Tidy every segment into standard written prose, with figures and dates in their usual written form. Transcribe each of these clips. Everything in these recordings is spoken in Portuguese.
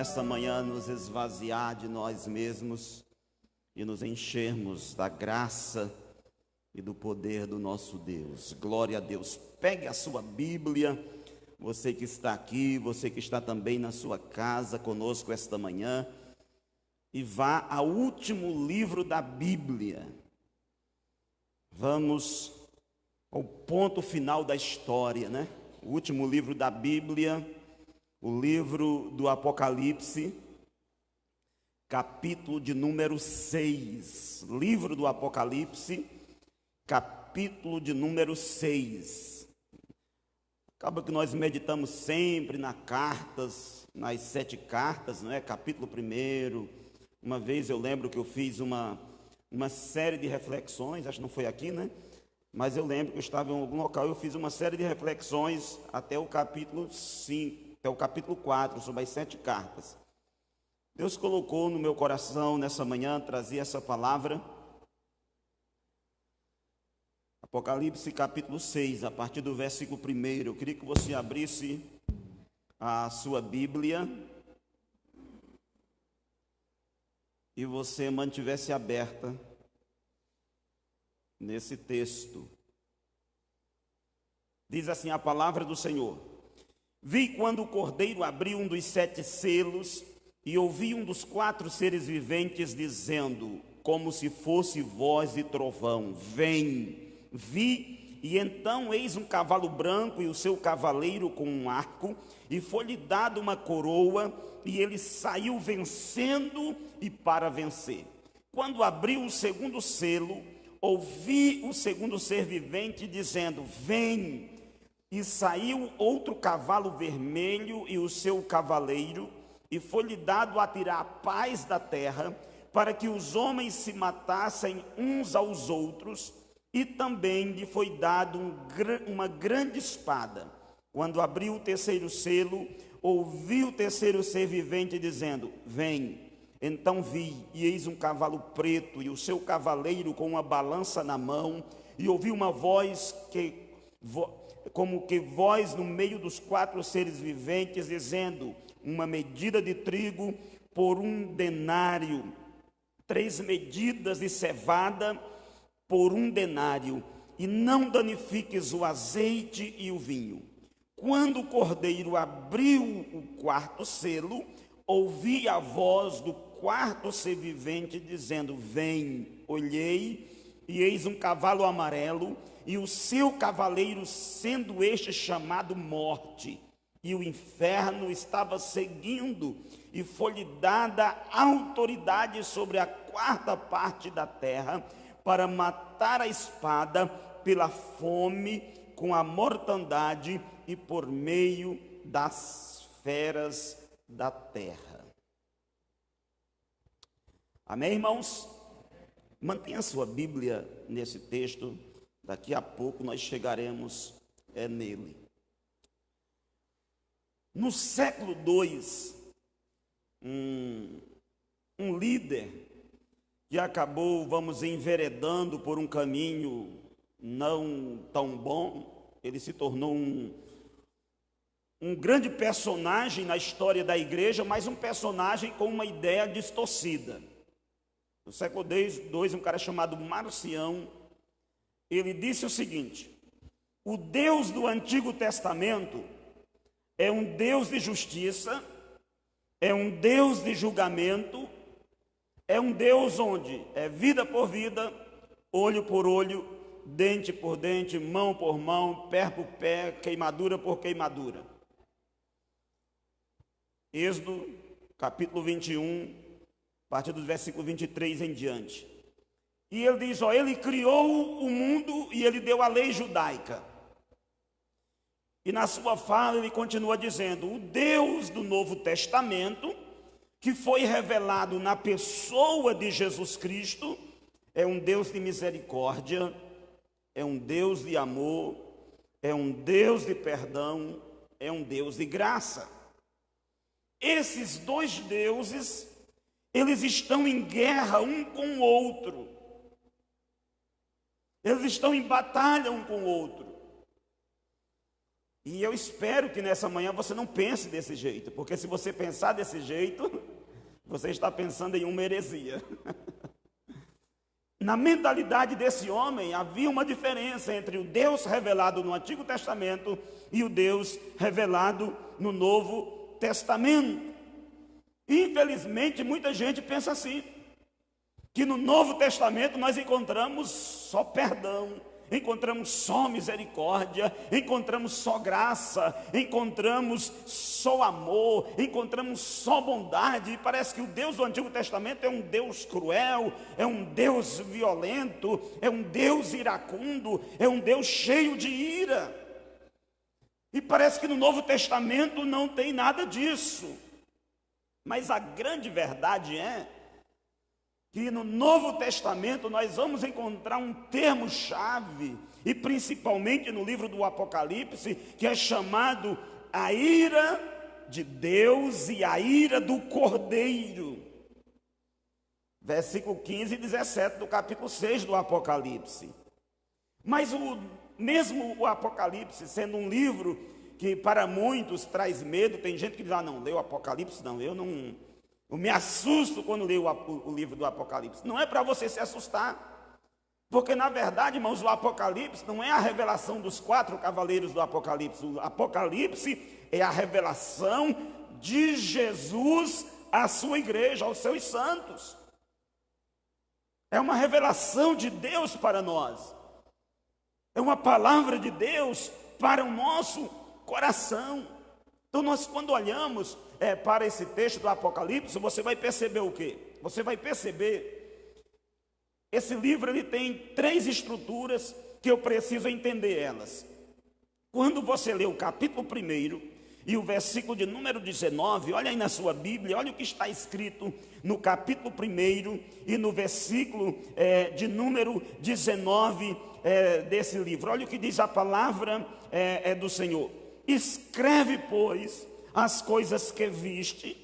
nesta manhã nos esvaziar de nós mesmos e nos enchermos da graça e do poder do nosso Deus. Glória a Deus. Pegue a sua Bíblia, você que está aqui, você que está também na sua casa conosco esta manhã, e vá ao último livro da Bíblia. Vamos ao ponto final da história, né? O último livro da Bíblia, o livro do Apocalipse, capítulo de número 6. Livro do Apocalipse, capítulo de número 6. Acaba que nós meditamos sempre nas 7 cartas, não é? Capítulo 1. Uma vez eu lembro que eu fiz uma série de reflexões, acho que não foi aqui, né? Mas eu lembro que eu estava em algum local, eu fiz uma série de reflexões até o capítulo 5, até o capítulo 4, sobre as 7 cartas. Deus colocou no meu coração nessa manhã, trazer essa palavra. Apocalipse capítulo 6, a partir do versículo 1. Eu queria que você abrisse a sua Bíblia e você mantivesse aberta nesse texto. Diz assim a palavra do Senhor: Vi quando o Cordeiro abriu um dos 7 selos, e ouvi um dos 4 seres viventes dizendo, como se fosse voz de trovão: Vem. Vi, e então eis um cavalo branco e o seu cavaleiro com um arco, e foi-lhe dado uma coroa, e ele saiu vencendo e para vencer. Quando abriu o segundo selo, ouvi o segundo ser vivente dizendo: Vem. E saiu outro cavalo vermelho e o seu cavaleiro, e foi-lhe dado a tirar a paz da terra, para que os homens se matassem uns aos outros, e também lhe foi dado uma grande espada. Quando abriu o terceiro selo, ouvi o terceiro ser vivente dizendo: Vem. Então vi, e eis um cavalo preto, e o seu cavaleiro com uma balança na mão, e ouvi uma voz como que voz no meio dos 4 seres viventes, dizendo: Uma medida de trigo por 1 denário, 3 medidas de cevada por 1 denário, e não danifiques o azeite e o vinho. Quando o Cordeiro abriu o 4º selo, ouvi a voz do 4º ser vivente dizendo: Vem. Olhei, e eis um cavalo amarelo, e o seu cavaleiro, sendo este chamado Morte, e o inferno estava seguindo, e foi-lhe dada autoridade sobre a 4ª parte da terra, para matar a espada pela fome, com a mortandade e por meio das feras da terra. Amém, irmãos? Mantenha a sua Bíblia nesse texto, daqui a pouco nós chegaremos nele. No século II, um líder que acabou, enveredando por um caminho não tão bom, ele se tornou um grande personagem na história da igreja, mas um personagem com uma ideia distorcida. No século II, um cara chamado Marcião, ele disse o seguinte: o Deus do Antigo Testamento é um Deus de justiça, é um Deus de julgamento, é um Deus onde é vida por vida, olho por olho, dente por dente, mão por mão, pé por pé, queimadura por queimadura. Êxodo, capítulo 21, a partir do versículo 23 em diante. E ele diz, ele criou o mundo e ele deu a lei judaica. E na sua fala ele continua dizendo, o Deus do Novo Testamento, que foi revelado na pessoa de Jesus Cristo, é um Deus de misericórdia, é um Deus de amor, é um Deus de perdão, é um Deus de graça. Esses 2 deuses, eles estão em guerra um com o outro. Eles estão em batalha um com o outro. E eu espero que nessa manhã você não pense desse jeito, porque se você pensar desse jeito, você está pensando em uma heresia. Na mentalidade desse homem havia uma diferença entre o Deus revelado no Antigo Testamento e o Deus revelado no Novo Testamento. Infelizmente, muita gente pensa assim, que no Novo Testamento nós encontramos só perdão, encontramos só misericórdia, encontramos só graça, encontramos só amor, encontramos só bondade. E parece que o Deus do Antigo Testamento é um Deus cruel, é um Deus violento, é um Deus iracundo, é um Deus cheio de ira. E parece que no Novo Testamento não tem nada disso. Mas a grande verdade é que no Novo Testamento nós vamos encontrar um termo-chave, e principalmente no livro do Apocalipse, que é chamado a ira de Deus e a ira do Cordeiro. Versículo 15 e 17 do capítulo 6 do Apocalipse. Mas mesmo o Apocalipse, sendo um livro que para muitos traz medo, tem gente que diz, não, leu o Apocalipse, não, eu me assusto quando leio o livro do Apocalipse. Não é para você se assustar, porque na verdade, irmãos, o Apocalipse não é a revelação dos 4 cavaleiros do Apocalipse. O Apocalipse é a revelação de Jesus à sua igreja, aos seus santos. É uma revelação de Deus para nós. É uma palavra de Deus para o nosso coração. Então nós, quando olhamos para esse texto do Apocalipse, você vai perceber o quê? Você vai perceber, esse livro ele tem 3 estruturas que eu preciso entender elas. Quando você lê o capítulo 1 e o versículo de número 19, olha aí na sua Bíblia, olha o que está escrito no capítulo 1 e no versículo de número 19 desse livro. Olha o que diz a palavra do Senhor. Escreve, pois, as coisas que viste,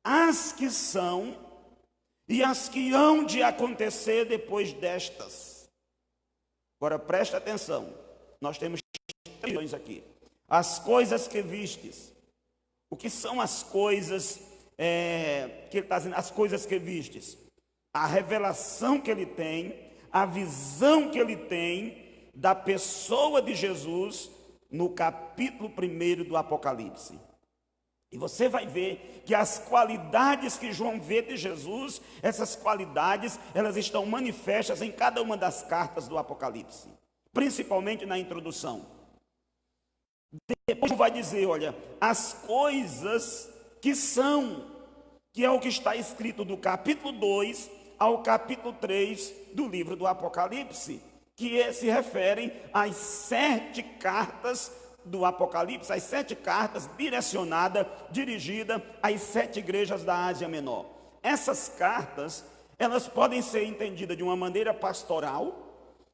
as que são e as que hão de acontecer depois destas. Agora presta atenção, nós temos 3 aqui. As coisas que vistes. O que são as coisas que ele está dizendo? As coisas que vistes. A revelação que ele tem, a visão que ele tem da pessoa de Jesus no capítulo 1 do Apocalipse. E você vai ver que as qualidades que João vê de Jesus, essas qualidades, elas estão manifestas em cada uma das cartas do Apocalipse, principalmente na introdução. Depois vai dizer, olha, as coisas que são, que é o que está escrito do capítulo 2 ao capítulo 3 do livro do Apocalipse, que se referem às 7 cartas do Apocalipse, as 7 cartas dirigidas às 7 igrejas da Ásia Menor. Essas cartas, elas podem ser entendidas de uma maneira pastoral,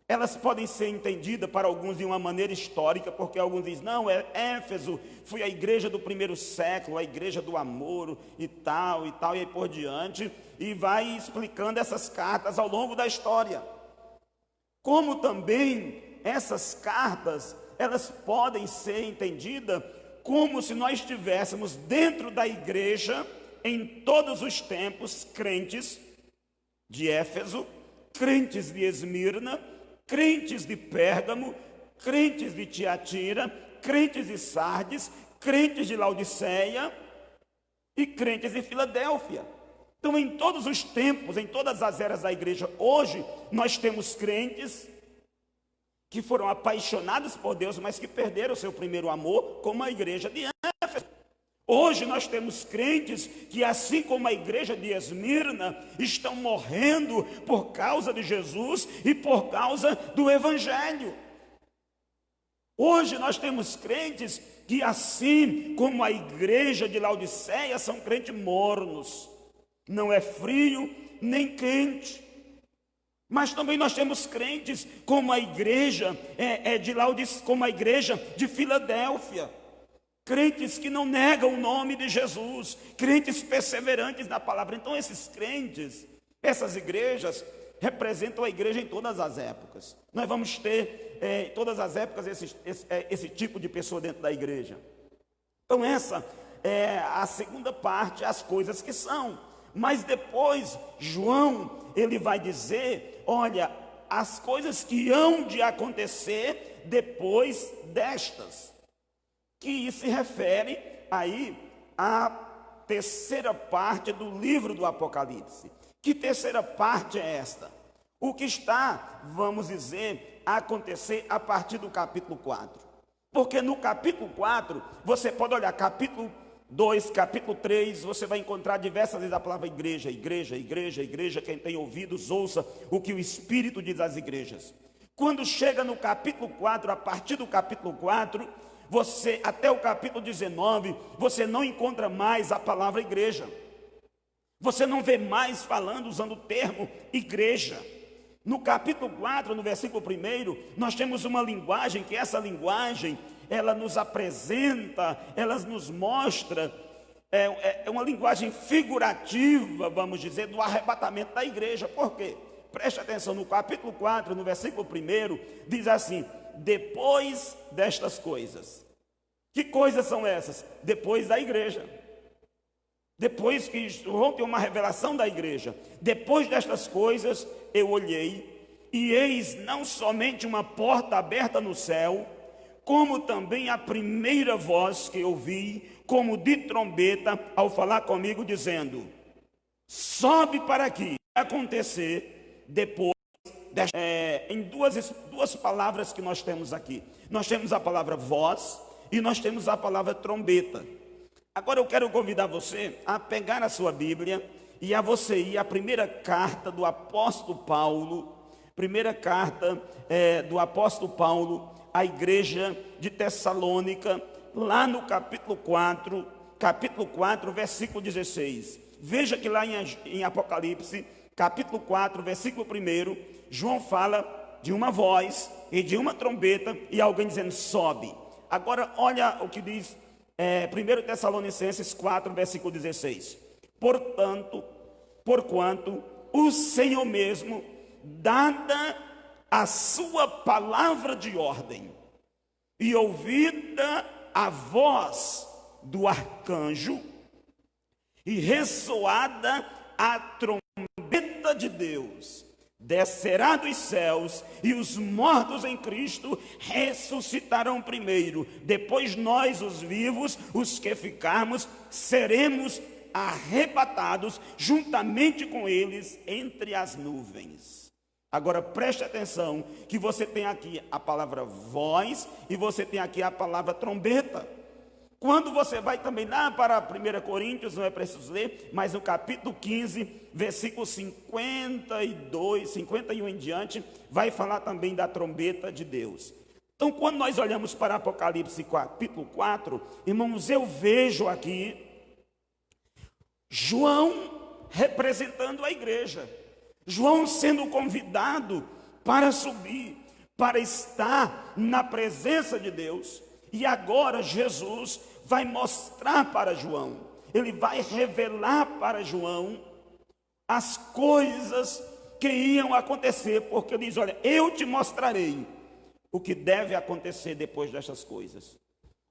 elas podem ser entendidas para alguns de uma maneira histórica, porque alguns dizem, não, Éfeso foi a igreja do 1º século, a igreja do amor e tal, e aí por diante, e vai explicando essas cartas ao longo da história. Como também essas cartas, elas podem ser entendidas como se nós estivéssemos dentro da igreja, em todos os tempos, crentes de Éfeso, crentes de Esmirna, crentes de Pérgamo, crentes de Tiatira, crentes de Sardes, crentes de Laodiceia e crentes de Filadélfia. Então, em todos os tempos, em todas as eras da igreja, hoje nós temos crentes que foram apaixonados por Deus, mas que perderam o seu primeiro amor, como a igreja de Éfeso. Hoje nós temos crentes que, assim como a igreja de Esmirna, estão morrendo por causa de Jesus e por causa do Evangelho. Hoje nós temos crentes que, assim como a igreja de Laodiceia, são crentes mornos. Não é frio nem quente. Mas também nós temos crentes como a igreja de Laodiceia, como a igreja de Filadélfia. Crentes que não negam o nome de Jesus, crentes perseverantes na palavra. Então esses crentes, essas igrejas, representam a igreja em todas as épocas. Nós vamos ter em todas as épocas esse tipo de pessoa dentro da igreja. Então essa é a segunda parte, as coisas que são. Mas depois João, ele vai dizer, olha, as coisas que hão de acontecer depois destas, que se refere aí à terceira parte do livro do Apocalipse. Que terceira parte é esta? O que está, vamos dizer, a acontecer a partir do capítulo 4. Porque no capítulo 4, você pode olhar, capítulo 2, capítulo 3, você vai encontrar diversas vezes a palavra igreja, igreja, igreja, igreja. Quem tem ouvidos, ouça o que o Espírito diz às igrejas. Quando chega no capítulo 4, a partir do capítulo 4, você, até o capítulo 19, você não encontra mais a palavra igreja. Você não vê mais falando, usando o termo igreja. No capítulo 4, no versículo 1, nós temos uma linguagem, que essa linguagem, ela nos apresenta, ela nos mostra, é uma linguagem figurativa, vamos dizer, do arrebatamento da igreja. Por quê? Preste atenção, no capítulo 4, no versículo 1, diz assim, depois destas coisas. Que coisas são essas? Depois da igreja. Depois que João tem uma revelação da igreja. Depois destas coisas, eu olhei, e eis não somente uma porta aberta no céu, como também a primeira voz que eu ouvi, como de trombeta, ao falar comigo, dizendo, sobe para aqui. Vai acontecer depois, em duas palavras que nós temos aqui. Nós temos a palavra voz e nós temos a palavra trombeta. Agora eu quero convidar você a pegar a sua Bíblia e a você ir à primeira carta do apóstolo Paulo, primeira carta do apóstolo Paulo à igreja de Tessalônica, lá no capítulo 4, versículo 16. Veja que lá em Apocalipse, capítulo 4, versículo 1, João fala de uma voz e de uma trombeta e alguém dizendo sobe. Agora olha o que diz 1 Tessalonicenses 4, versículo 16. Porquanto o Senhor mesmo, dada a sua palavra de ordem, e ouvida a voz do arcanjo, e ressoada a trombeta de Deus, descerá dos céus, e os mortos em Cristo ressuscitarão primeiro. Depois nós, os vivos, os que ficarmos, seremos arrebatados juntamente com eles entre as nuvens. Agora preste atenção que você tem aqui a palavra voz e você tem aqui a palavra trombeta. Quando você vai também lá para 1 Coríntios, não é preciso ler, mas no capítulo 15, versículo 52, 51 em diante, vai falar também da trombeta de Deus. Então, quando nós olhamos para Apocalipse capítulo 4, irmãos, eu vejo aqui João representando a igreja. João sendo convidado para subir, para estar na presença de Deus. E agora Jesus vai mostrar para João, ele vai revelar para João as coisas que iam acontecer, porque ele diz, olha, eu te mostrarei o que deve acontecer depois destas coisas.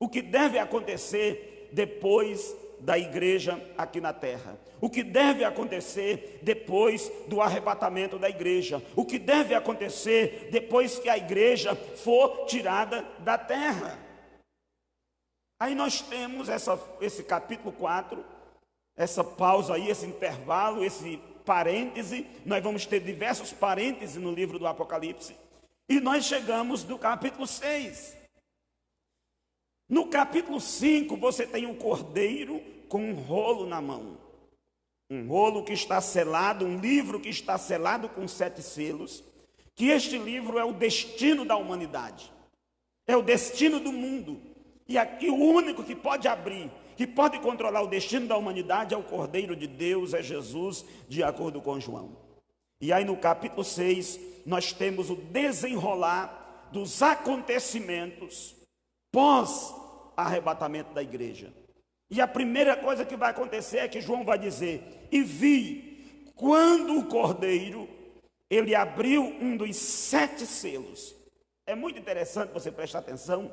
O que deve acontecer depois da igreja aqui na terra. O que deve acontecer depois do arrebatamento da igreja. O que deve acontecer depois que a igreja for tirada da terra. Aí nós temos esse capítulo 4, essa pausa aí, esse intervalo, esse parêntese. Nós vamos ter diversos parênteses no livro do Apocalipse. E nós chegamos no capítulo 6. No capítulo 5, você tem um cordeiro com um rolo na mão. Um rolo que está selado, um livro que está selado com 7 selos. Que este livro é o destino da humanidade. É o destino do mundo. E aqui o único que pode abrir, que pode controlar o destino da humanidade é o Cordeiro de Deus, é Jesus, de acordo com João. E aí no capítulo 6, nós temos o desenrolar dos acontecimentos pós-arrebatamento da igreja. E a primeira coisa que vai acontecer é que João vai dizer, e vi, quando o Cordeiro ele abriu um dos 7 selos. É muito interessante você prestar atenção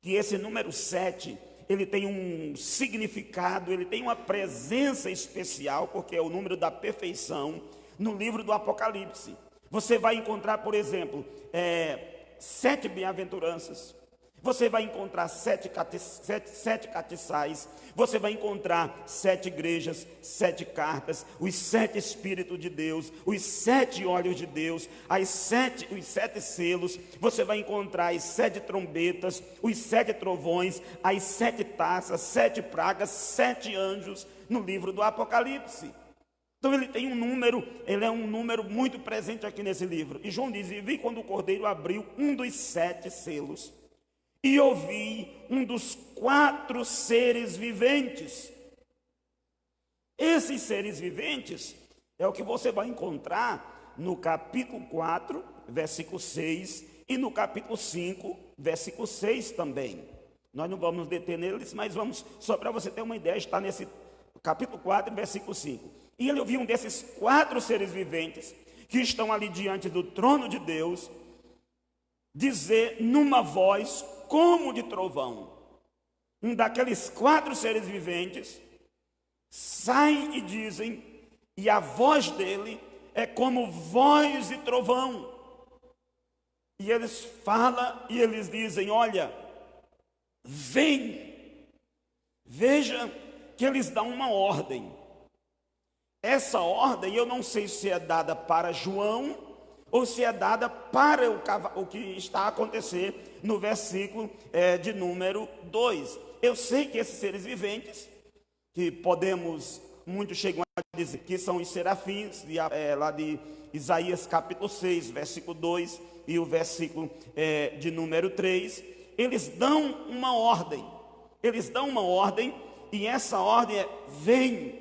que esse número 7, ele tem um significado, ele tem uma presença especial, porque é o número da perfeição no livro do Apocalipse. Você vai encontrar, por exemplo, 7 bem-aventuranças. Você vai encontrar 7 castiçais, você vai encontrar 7 igrejas, 7 cartas, os 7 Espíritos de Deus, os 7 olhos de Deus, os 7 selos, você vai encontrar as 7 trombetas, os 7 trovões, as 7 taças, 7 pragas, 7 anjos no livro do Apocalipse. Então ele tem um número, ele é um número muito presente aqui nesse livro. E João diz: e vi quando o Cordeiro abriu um dos 7 selos, e ouvi um dos 4 seres viventes. Esses seres viventes é o que você vai encontrar no capítulo 4, versículo 6, e no capítulo 5, versículo 6 também. Nós não vamos nos deter neles, mas vamos, só para você ter uma ideia, está nesse capítulo 4, versículo 5. E ele ouviu um desses 4 seres viventes, que estão ali diante do trono de Deus, dizer numa voz como de trovão. Um daqueles 4 seres viventes saem e dizem, e a voz dele é como voz de trovão. E eles falam e eles dizem: olha, vem. Veja que eles dão uma ordem. Essa ordem eu não sei se é dada para João ou se é dada para o que está a acontecer no versículo de número 2. Eu sei que esses seres viventes, que muitos chegam a dizer que são os serafins, lá de Isaías capítulo 6, versículo 2 e o versículo de número 3, eles dão uma ordem. Eles dão uma ordem, e essa ordem é: vem.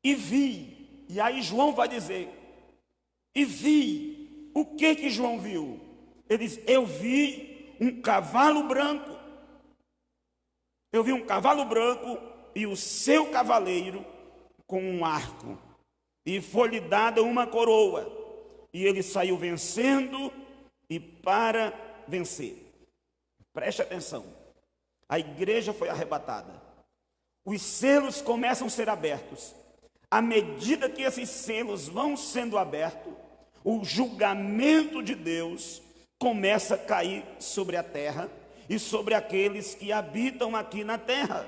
E vi. E aí João vai dizer: e vi. O que João viu? Ele diz: eu vi um cavalo branco. Eu vi um cavalo branco e o seu cavaleiro com um arco. E foi-lhe dada uma coroa. E ele saiu vencendo e para vencer. Preste atenção. A igreja foi arrebatada. Os selos começam a ser abertos. À medida que esses selos vão sendo abertos, o julgamento de Deus começa a cair sobre a terra e sobre aqueles que habitam aqui na terra.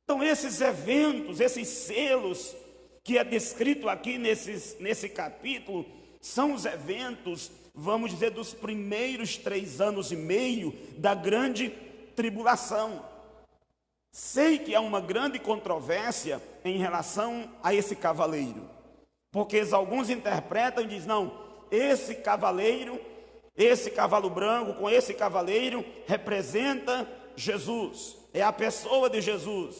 Então esses eventos, esses selos que é descrito aqui nesse capítulo, são os eventos, vamos dizer, dos primeiros 3 anos e meio da grande tribulação. Sei que há uma grande controvérsia em relação a esse cavaleiro, porque alguns interpretam e dizem: não, esse cavaleiro, esse cavalo branco com esse cavaleiro representa Jesus, é a pessoa de Jesus.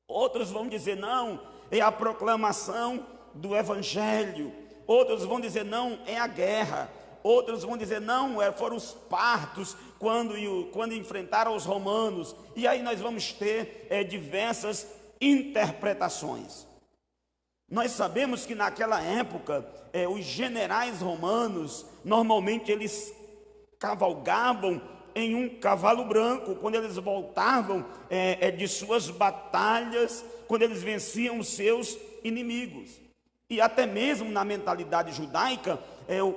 Outros vão dizer: não, é a proclamação do evangelho. Outros vão dizer: não, é a guerra. Outros vão dizer: não, foram os partos quando enfrentaram os romanos. E aí nós vamos ter diversas interpretações. Nós sabemos que naquela época, os generais romanos, normalmente eles cavalgavam em um cavalo branco, quando eles voltavam de suas batalhas, quando eles venciam os seus inimigos. E até mesmo na mentalidade judaica,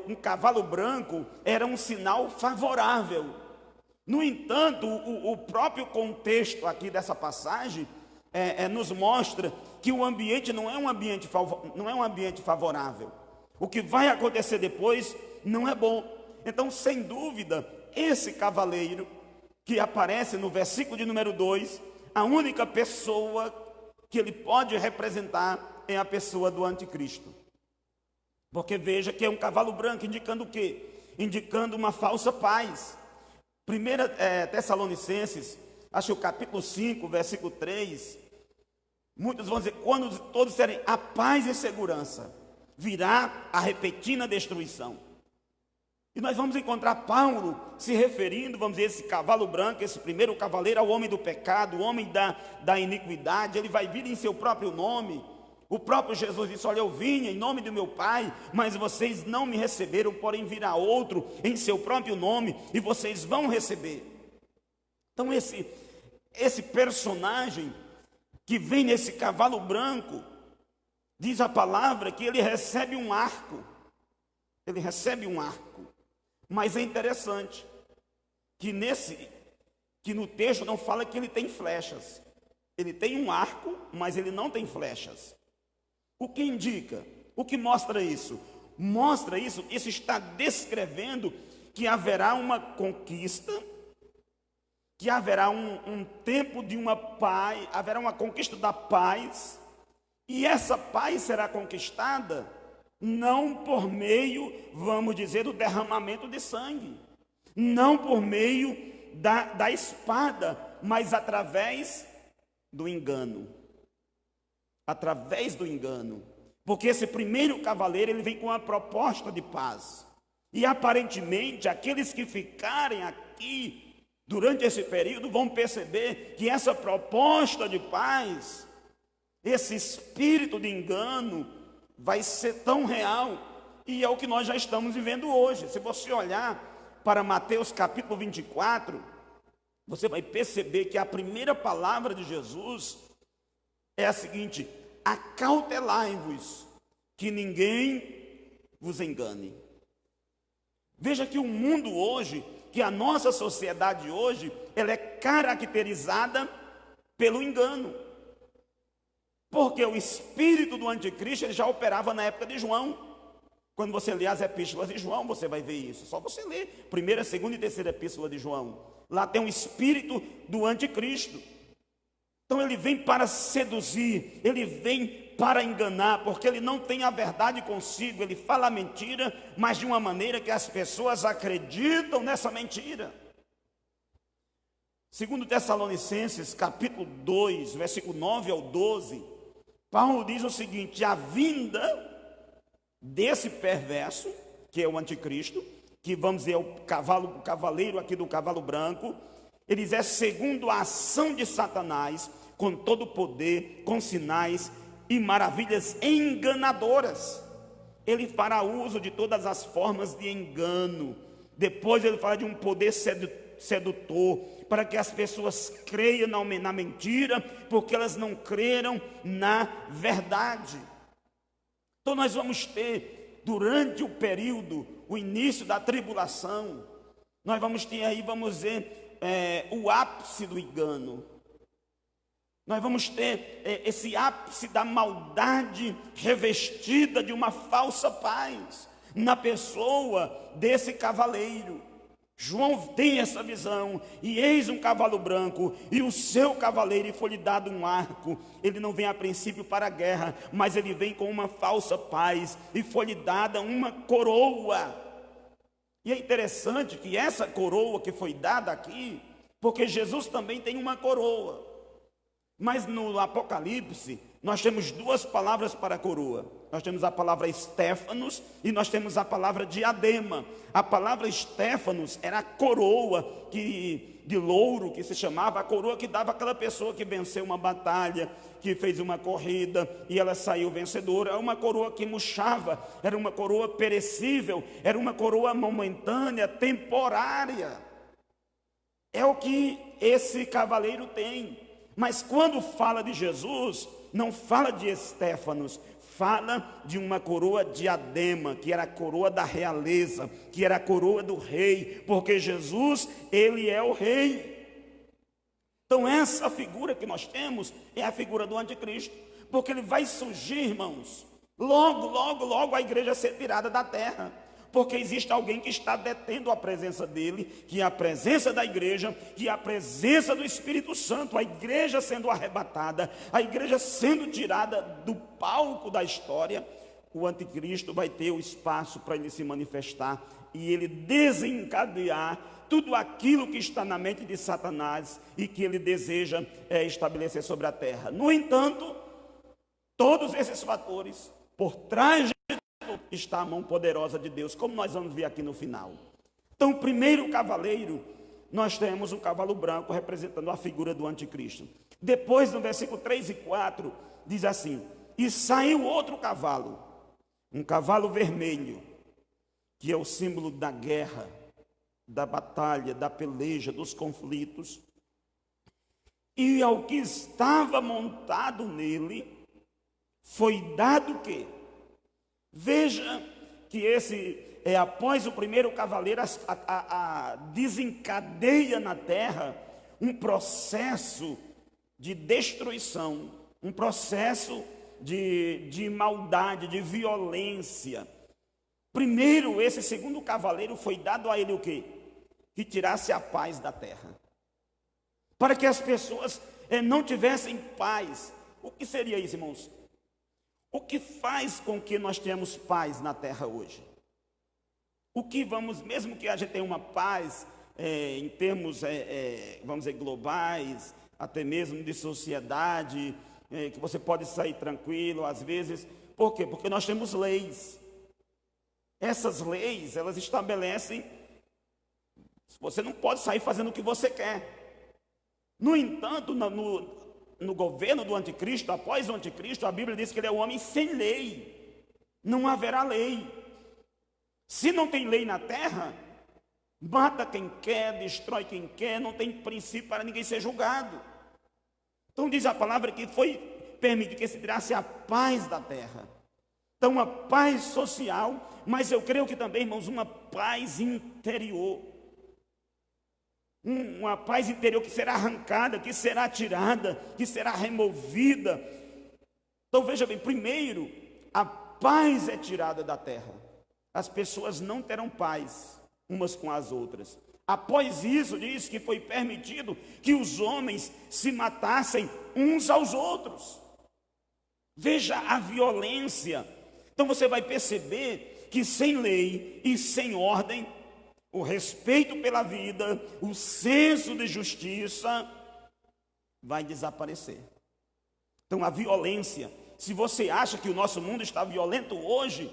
um cavalo branco era um sinal favorável. No entanto, o próprio contexto aqui dessa passagem nos mostra que o ambiente não é um ambiente favorável. O que vai acontecer depois não é bom. Então, sem dúvida, esse cavaleiro que aparece no versículo de número 2, a única pessoa que ele pode representar é a pessoa do anticristo. Porque veja que é um cavalo branco, indicando o quê? Indicando uma falsa paz. 1 Tessalonicenses, acho que o capítulo 5, versículo 3, muitos vão dizer: quando todos disserem a paz e segurança, virá a repentina destruição. E nós vamos encontrar Paulo se referindo, vamos dizer, esse cavalo branco, esse primeiro cavaleiro, ao homem do pecado, o homem da iniquidade. Ele vai vir em seu próprio nome, O próprio Jesus disse: olha, eu vim em nome do meu Pai, mas vocês não me receberam, porém virá outro em seu próprio nome, e vocês vão receber. Então esse personagem que vem nesse cavalo branco, diz a palavra que ele recebe um arco. Ele recebe um arco. Mas é interessante que no texto não fala que ele tem flechas. Ele tem um arco, mas ele não tem flechas. O que indica? O que mostra isso? Mostra isso está descrevendo que haverá uma conquista, que haverá um tempo de uma paz, haverá uma conquista da paz, e essa paz será conquistada não por meio, vamos dizer, do derramamento de sangue, não por meio da espada, mas através do engano. Através do engano. Porque esse primeiro cavaleiro, ele vem com uma proposta de paz. E aparentemente, aqueles que ficarem aqui durante esse período vão perceber que essa proposta de paz, esse espírito de engano, vai ser tão real, e é o que nós já estamos vivendo hoje. Se você olhar para Mateus capítulo 24, você vai perceber que a primeira palavra de Jesus é a seguinte: acautelai-vos, que ninguém vos engane. Veja que o mundo hoje, que a nossa sociedade hoje, ela é caracterizada pelo engano. Porque o espírito do anticristo ele já operava na época de João. Quando você lê as epístolas de João, você vai ver isso. Só você lê primeira, segunda e terceira epístola de João. Lá tem um espírito do anticristo. Então ele vem para seduzir, ele vem para enganar, porque ele não tem a verdade consigo, ele fala a mentira, mas de uma maneira que as pessoas acreditam nessa mentira. Segundo Tessalonicenses, capítulo 2, versículo 9 ao 12, Paulo diz o seguinte: a vinda desse perverso, que é o anticristo, que vamos dizer, o cavaleiro aqui do cavalo branco, eles é segundo a ação de Satanás, com todo o poder, com sinais e maravilhas enganadoras. Ele fará uso de todas as formas de engano. Depois ele fala de um poder sedutor, para que as pessoas creiam na mentira, porque elas não creram na verdade. Então nós vamos ter, durante o período, o início da tribulação, nós vamos ter aí, vamos ver, o ápice do engano. Nós vamos ter esse ápice da maldade revestida de uma falsa paz, na pessoa desse cavaleiro. João tem essa visão, e eis um cavalo branco, e o seu cavaleiro, e foi-lhe dado um arco. Ele não vem a princípio para a guerra, mas ele vem com uma falsa paz, e foi-lhe dada uma coroa. E é interessante que essa coroa que foi dada aqui, porque Jesus também tem uma coroa, mas no Apocalipse nós temos duas palavras para a coroa. Nós temos a palavra estéfanos e nós temos a palavra diadema. A palavra estéfanos era a coroa de louro, que se chamava, a coroa que dava àquela pessoa que venceu uma batalha, que fez uma corrida e ela saiu vencedora. Era uma coroa que murchava, era uma coroa perecível, era uma coroa momentânea, temporária. É o que esse cavaleiro tem. Mas quando fala de Jesus, não fala de estéfanos, fala de uma coroa diadema, que era a coroa da realeza, que era a coroa do rei, porque Jesus, ele é o rei. Então essa figura que nós temos é a figura do anticristo, porque ele vai surgir, irmãos, logo a igreja ser tirada da terra, porque existe alguém que está detendo a presença dele, que é a presença da igreja, que é a presença do Espírito Santo, a igreja sendo arrebatada, a igreja sendo tirada do palco da história. O anticristo vai ter o espaço para ele se manifestar e ele desencadear tudo aquilo que está na mente de Satanás e que ele deseja estabelecer sobre a terra. No entanto, todos esses fatores, por trás de está a mão poderosa de Deus, como nós vamos ver aqui no final. Então, o primeiro cavaleiro, nós temos o cavalo branco representando a figura do anticristo. Depois, no versículo 3 e 4, diz assim: E saiu outro cavalo, um cavalo vermelho, que é o símbolo da guerra, da batalha, da peleja, dos conflitos. E ao que estava montado nele, foi dado o quê? Veja que esse após o primeiro cavaleiro, desencadeia na terra um processo de destruição, um processo de maldade, de violência. Primeiro, esse segundo cavaleiro foi dado a ele o quê? Que tirasse a paz da terra. Para que as pessoas não tivessem paz. O que seria isso, irmãos? O que faz com que nós tenhamos paz na terra hoje? O que mesmo que a gente tenha uma paz em termos, vamos dizer, globais, até mesmo de sociedade, que você pode sair tranquilo às vezes. Por quê? Porque nós temos leis. Essas leis, elas estabelecem, você não pode sair fazendo o que você quer. No entanto, no governo do anticristo, após o anticristo, a Bíblia diz que ele é um homem sem lei. Não haverá lei. Se não tem lei na terra, mata quem quer, destrói quem quer, não tem princípio para ninguém ser julgado. Então diz a palavra que foi permitido que se tirasse a paz da terra. Então uma paz social, mas eu creio que também, irmãos, uma paz interior. Uma paz interior que será arrancada, que será tirada, que será removida. Então veja bem, primeiro, a paz é tirada da terra. As pessoas não terão paz umas com as outras. Após isso, diz que foi permitido que os homens se matassem uns aos outros. Veja a violência. Então você vai perceber que sem lei e sem ordem, o respeito pela vida, o senso de justiça vai desaparecer. Então a violência, se você acha que o nosso mundo está violento hoje,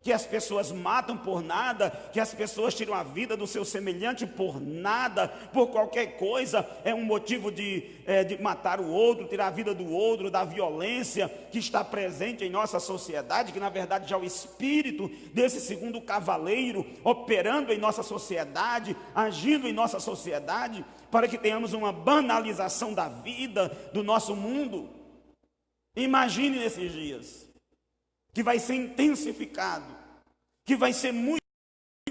que as pessoas matam por nada, que as pessoas tiram a vida do seu semelhante por nada, por qualquer coisa, é um motivo de matar o outro, tirar a vida do outro, da violência que está presente em nossa sociedade, que na verdade já é o espírito desse segundo cavaleiro operando em nossa sociedade, agindo em nossa sociedade, para que tenhamos uma banalização da vida, do nosso mundo. Imagine nesses dias, que vai ser intensificado, que vai ser muito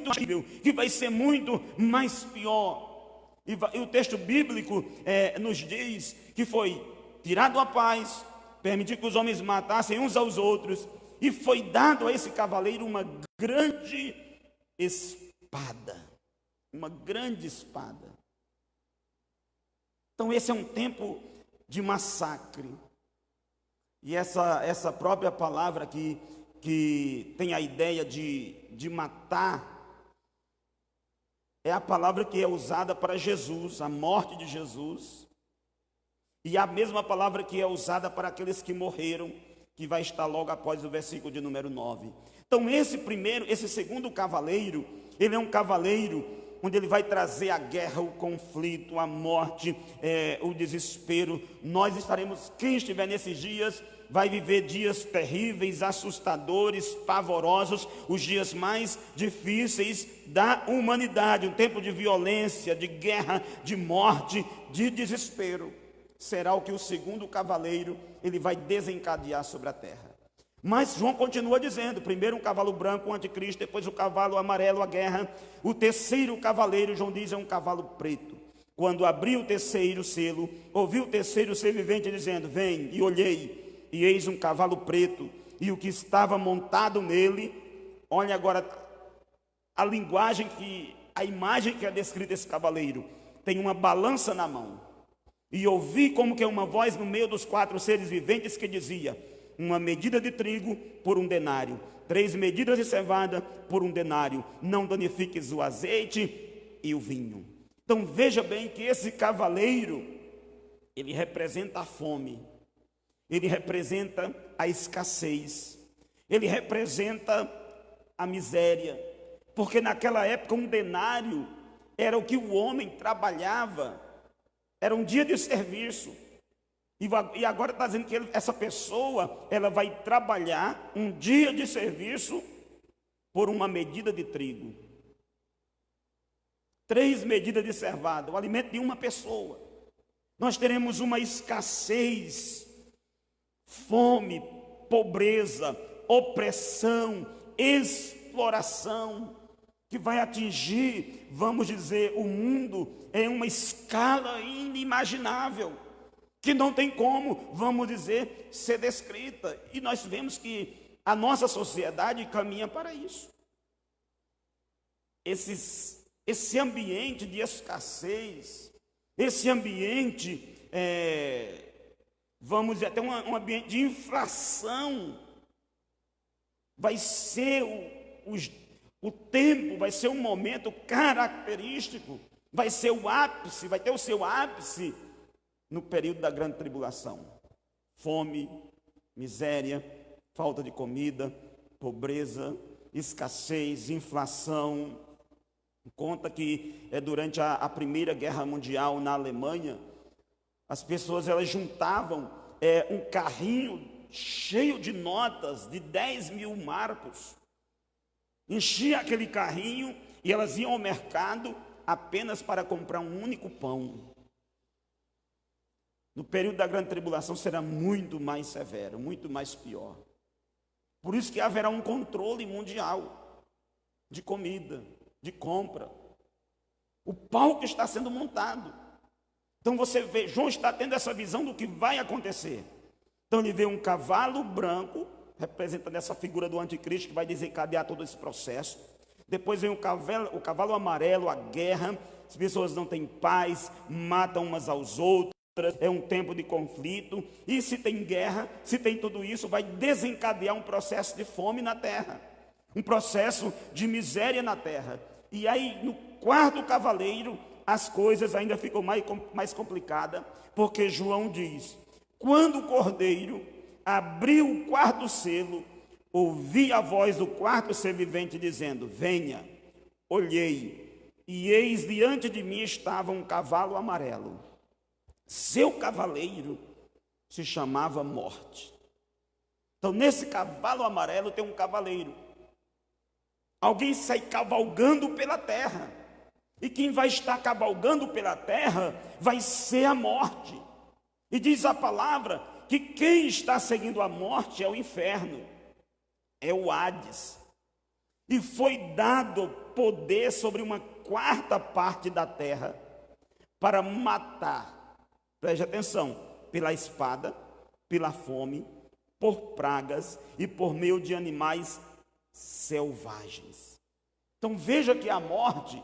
horrível, que vai ser muito mais pior. E o texto bíblico nos diz que foi tirado a paz, permitiu que os homens matassem uns aos outros, e foi dado a esse cavaleiro uma grande espada. Uma grande espada. Então esse é um tempo de massacre. E essa própria palavra aqui, que tem a ideia de matar, é a palavra que é usada para Jesus, a morte de Jesus, e a mesma palavra que é usada para aqueles que morreram, que vai estar logo após o versículo de número 9. Então esse segundo cavaleiro, ele é um cavaleiro onde ele vai trazer a guerra, o conflito, a morte, o desespero. Nós estaremos, quem estiver nesses dias, vai viver dias terríveis, assustadores, pavorosos, os dias mais difíceis da humanidade, um tempo de violência, de guerra, de morte, de desespero. Será o que o segundo cavaleiro ele vai desencadear sobre a terra. Mas João continua dizendo, primeiro um cavalo branco, o anticristo, depois o cavalo amarelo, a guerra. O terceiro cavaleiro, João diz, é um cavalo preto. Quando abriu o terceiro selo, ouvi o terceiro ser vivente dizendo, vem, e olhei, e eis um cavalo preto, e o que estava montado nele, olha agora a linguagem, a imagem que é descrita esse cavaleiro, tem uma balança na mão. E ouvi como que uma voz no meio dos quatro seres viventes que dizia, uma medida de trigo por 1 denário, 3 medidas de cevada por 1 denário, não danifiques o azeite e o vinho. Então veja bem que esse cavaleiro, ele representa a fome, ele representa a escassez, ele representa a miséria, porque naquela época 1 denário era o que o homem trabalhava, era um dia de serviço. E agora está dizendo que essa pessoa, ela vai trabalhar um dia de serviço por uma medida de trigo. 3 medidas de cevada, o alimento de uma pessoa. Nós teremos uma escassez, fome, pobreza, opressão, exploração, que vai atingir, vamos dizer, o mundo em uma escala inimaginável, que não tem como, vamos dizer, ser descrita. E nós vemos que a nossa sociedade caminha para isso. Esse ambiente de escassez, esse ambiente, vamos dizer, até um ambiente de inflação, vai ser o tempo, vai ser um momento característico, vai ser o ápice, vai ter o seu ápice no período da grande tribulação. Fome, miséria, falta de comida, pobreza, escassez, inflação. Conta que durante a Primeira Guerra Mundial na Alemanha, as pessoas elas juntavam um carrinho cheio de notas de 10.000 marcos, enchia aquele carrinho e elas iam ao mercado apenas para comprar um único pão. No período da grande tribulação será muito mais severo, muito mais pior. Por isso que haverá um controle mundial de comida, de compra. O palco está sendo montado. Então você vê, João está tendo essa visão do que vai acontecer. Então ele vê um cavalo branco, representando essa figura do anticristo que vai desencadear todo esse processo. Depois vem o cavalo amarelo, a guerra. As pessoas não têm paz, matam umas aos outros. É um tempo de conflito. E se tem guerra, se tem tudo isso, vai desencadear um processo de fome na terra, um processo de miséria na terra. E aí no quarto cavaleiro as coisas ainda ficam mais complicadas, porque João diz: quando o cordeiro abriu o quarto selo, ouvi a voz do quarto ser vivente dizendo: venha. Olhei, e eis diante de mim estava um cavalo amarelo. Seu cavaleiro se chamava Morte. Então nesse cavalo amarelo tem um cavaleiro. Alguém sai cavalgando pela terra. E quem vai estar cavalgando pela terra vai ser a morte. E diz a palavra que quem está seguindo a morte é o inferno, é o Hades. E foi dado poder sobre uma quarta parte da terra para matar, preste atenção, pela espada, pela fome, por pragas e por meio de animais selvagens. Então veja que a morte,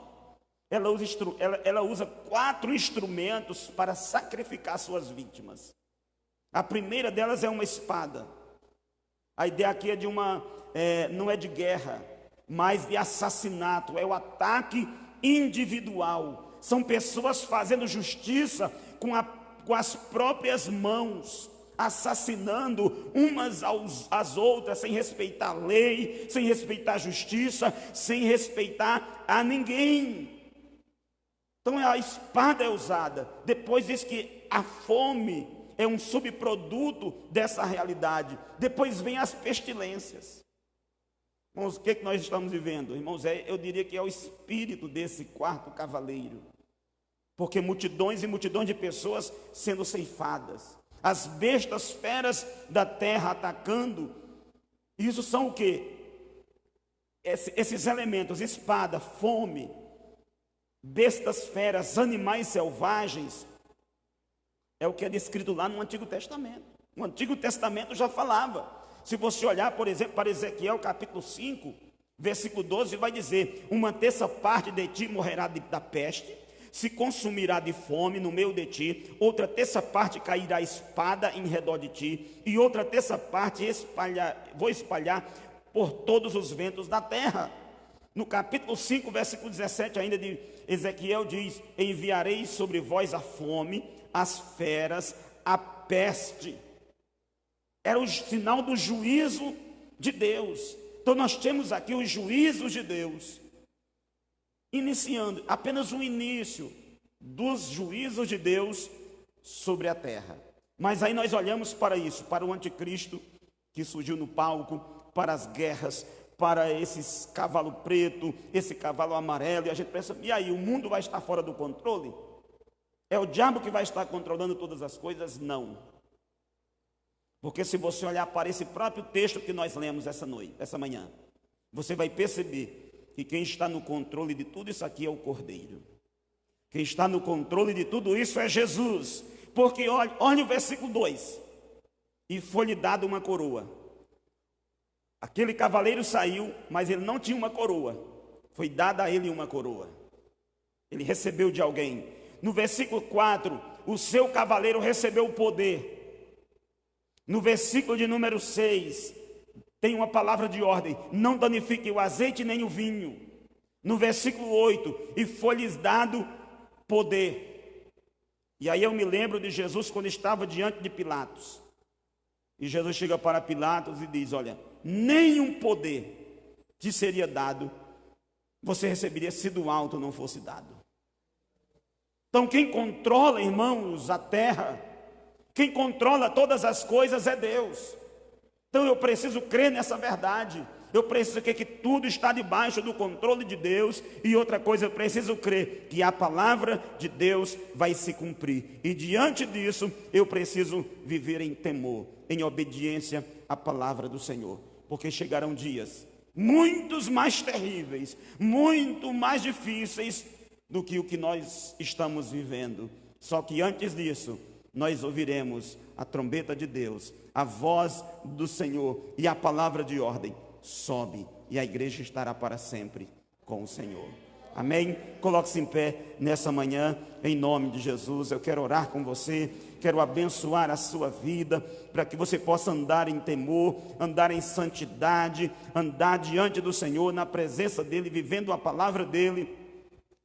ela usa 4 instrumentos para sacrificar suas vítimas. A primeira delas é uma espada. A ideia aqui é de não é de guerra, mas de assassinato. É o ataque individual. São pessoas fazendo justiça com as próprias mãos, assassinando umas às outras, sem respeitar a lei, sem respeitar a justiça, sem respeitar a ninguém. Então a espada é usada. Depois diz que a fome é um subproduto dessa realidade. Depois vem as pestilências. Irmãos, o que nós estamos vivendo? Irmãos, eu diria que é o espírito desse quarto cavaleiro. Porque multidões e multidões de pessoas sendo ceifadas. As bestas feras da terra atacando. Isso são o quê? Esses elementos: espada, fome, bestas feras, animais selvagens. É o que é descrito lá no Antigo Testamento. O Antigo Testamento já falava. Se você olhar, por exemplo, para Ezequiel capítulo 5, versículo 12, vai dizer: uma terça parte de ti morrerá da peste, se consumirá de fome no meio de ti, outra terça parte cairá a espada em redor de ti, e outra terça parte vou espalhar por todos os ventos da terra. No capítulo 5, versículo 17 ainda de Ezequiel diz: enviarei sobre vós a fome, as feras, a peste. Era o sinal do juízo de Deus. Então nós temos aqui os juízos de Deus, iniciando, apenas o início dos juízos de Deus sobre a terra. Mas aí nós olhamos para isso, para o anticristo que surgiu no palco, para as guerras, para esses cavalo preto, esse cavalo amarelo, e a gente pensa, e aí, o mundo vai estar fora do controle? É o diabo que vai estar controlando todas as coisas? Não. Porque se você olhar para esse próprio texto que nós lemos essa manhã, você vai perceber que quem está no controle de tudo isso aqui é o Cordeiro. Quem está no controle de tudo isso é Jesus. Porque olha o versículo 2. E foi-lhe dada uma coroa. Aquele cavaleiro saiu, mas ele não tinha uma coroa. Foi dada a ele uma coroa. Ele recebeu de alguém. No versículo 4, o seu cavaleiro recebeu o poder. No versículo de número 6, tem uma palavra de ordem: não danifique o azeite nem o vinho. No versículo 8, e foi-lhes dado poder. E aí eu me lembro de Jesus quando estava diante de Pilatos. E Jesus chega para Pilatos e diz: olha, nenhum poder te seria dado, você receberia se do alto não fosse dado. Então quem controla, irmãos, a terra, quem controla todas as coisas é Deus. Então eu preciso crer nessa verdade. Eu preciso crer que tudo está debaixo do controle de Deus. E outra coisa, eu preciso crer que a palavra de Deus vai se cumprir. E diante disso, eu preciso viver em temor, em obediência à palavra do Senhor. Porque chegarão dias muitos mais terríveis, muito mais difíceis do que o que nós estamos vivendo. Só que antes disso, nós ouviremos a trombeta de Deus, a voz do Senhor e a palavra de ordem: sobe, e a igreja estará para sempre com o Senhor. Amém? Coloque-se em pé nessa manhã, em nome de Jesus. Eu quero orar com você, quero abençoar a sua vida, para que você possa andar em temor, andar em santidade, andar diante do Senhor, na presença dEle, vivendo a palavra dEle,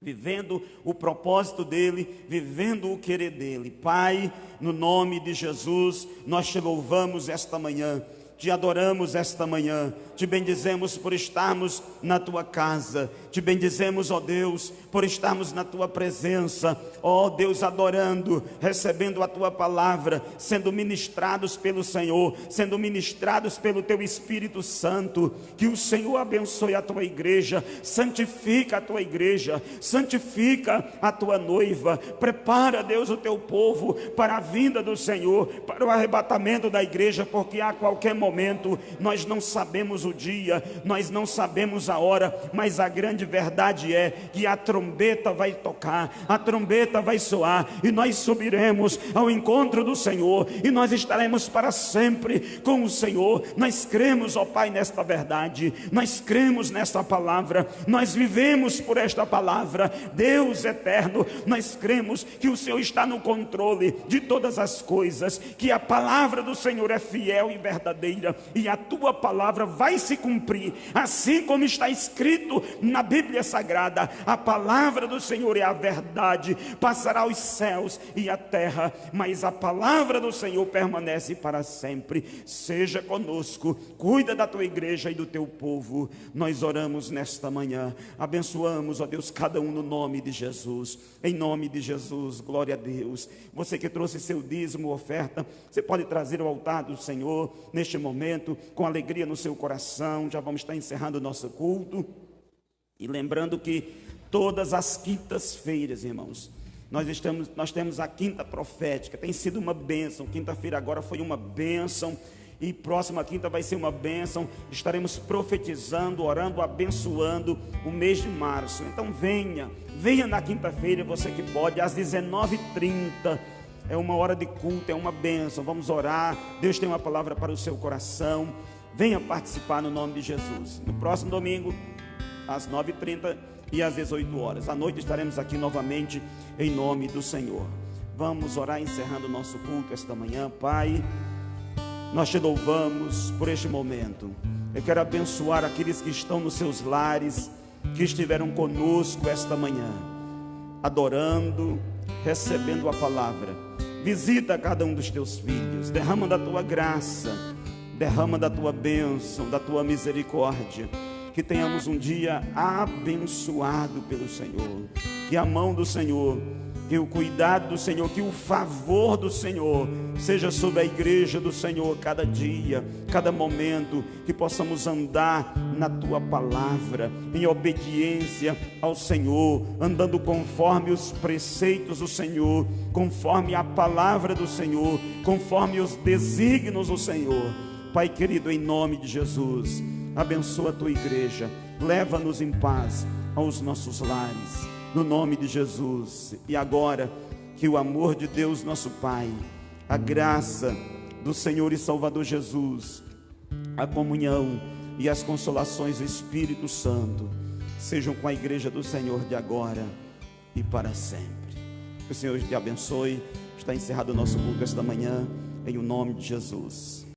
vivendo o propósito dEle, vivendo o querer dEle. Pai, no nome de Jesus, nós te louvamos esta manhã, te adoramos esta manhã, te bendizemos por estarmos na tua casa, te bendizemos, ó Deus, por estarmos na tua presença, ó Deus, adorando, recebendo a tua palavra, sendo ministrados pelo Senhor, sendo ministrados pelo teu Espírito Santo. Que o Senhor abençoe a tua igreja, santifica a tua igreja, santifica a tua noiva, prepara, Deus, o teu povo para a vinda do Senhor, para o arrebatamento da igreja, porque a qualquer momento nós não sabemos o dia, nós não sabemos a hora, mas a grande verdade é que a trombeta vai tocar, a trombeta vai soar, e nós subiremos ao encontro do Senhor, e nós estaremos para sempre com o Senhor. Nós cremos, ó Pai, nesta verdade, nós cremos nesta palavra, nós vivemos por esta palavra. Deus eterno, nós cremos que o Senhor está no controle de todas as coisas, que a palavra do Senhor é fiel e verdadeira, e a tua palavra vai se cumprir, assim como está escrito na Bíblia Sagrada. A palavra do Senhor é a verdade. Passará os céus e a terra, mas a palavra do Senhor permanece para sempre. Seja conosco, cuida da tua igreja e do teu povo. Nós oramos nesta manhã, abençoamos, ó Deus, cada um no nome de Jesus, em nome de Jesus. Glória a Deus. Você que trouxe seu dízimo, oferta, você pode trazer ao altar do Senhor neste momento, com alegria no seu coração. Já vamos estar encerrando o nosso culto, e lembrando que todas as quintas-feiras, irmãos, nós temos a quinta profética. Tem sido uma bênção. Quinta-feira agora foi uma bênção, e próxima quinta vai ser uma bênção. Estaremos profetizando, orando, abençoando o mês de março. Então venha na quinta-feira, você que pode, às 19h30, é uma hora de culto, é uma bênção. Vamos orar, Deus tem uma palavra para o seu coração. Venha participar no nome de Jesus. No próximo domingo, às 9h30 e às 18h. À noite estaremos aqui novamente, em nome do Senhor. Vamos orar, encerrando o nosso culto esta manhã. Pai, nós te louvamos por este momento. Eu quero abençoar aqueles que estão nos seus lares, que estiveram conosco esta manhã, adorando, recebendo a palavra. Visita cada um dos teus filhos, derrama da tua graça, derrama da tua bênção, da tua misericórdia. Que tenhamos um dia abençoado pelo Senhor, que a mão do Senhor que o cuidado do Senhor, que o favor do Senhor seja sobre a igreja do Senhor cada dia, cada momento, que possamos andar na tua palavra, em obediência ao Senhor, andando conforme os preceitos do Senhor, conforme a palavra do Senhor, conforme os desígnios do Senhor. Pai querido, em nome de Jesus, abençoa a tua igreja, leva-nos em paz aos nossos lares, no nome de Jesus. E agora, que o amor de Deus nosso Pai, a graça do Senhor e Salvador Jesus, a comunhão e as consolações do Espírito Santo sejam com a igreja do Senhor de agora e para sempre. Que o Senhor te abençoe. Está encerrado o nosso culto esta manhã, em o nome de Jesus.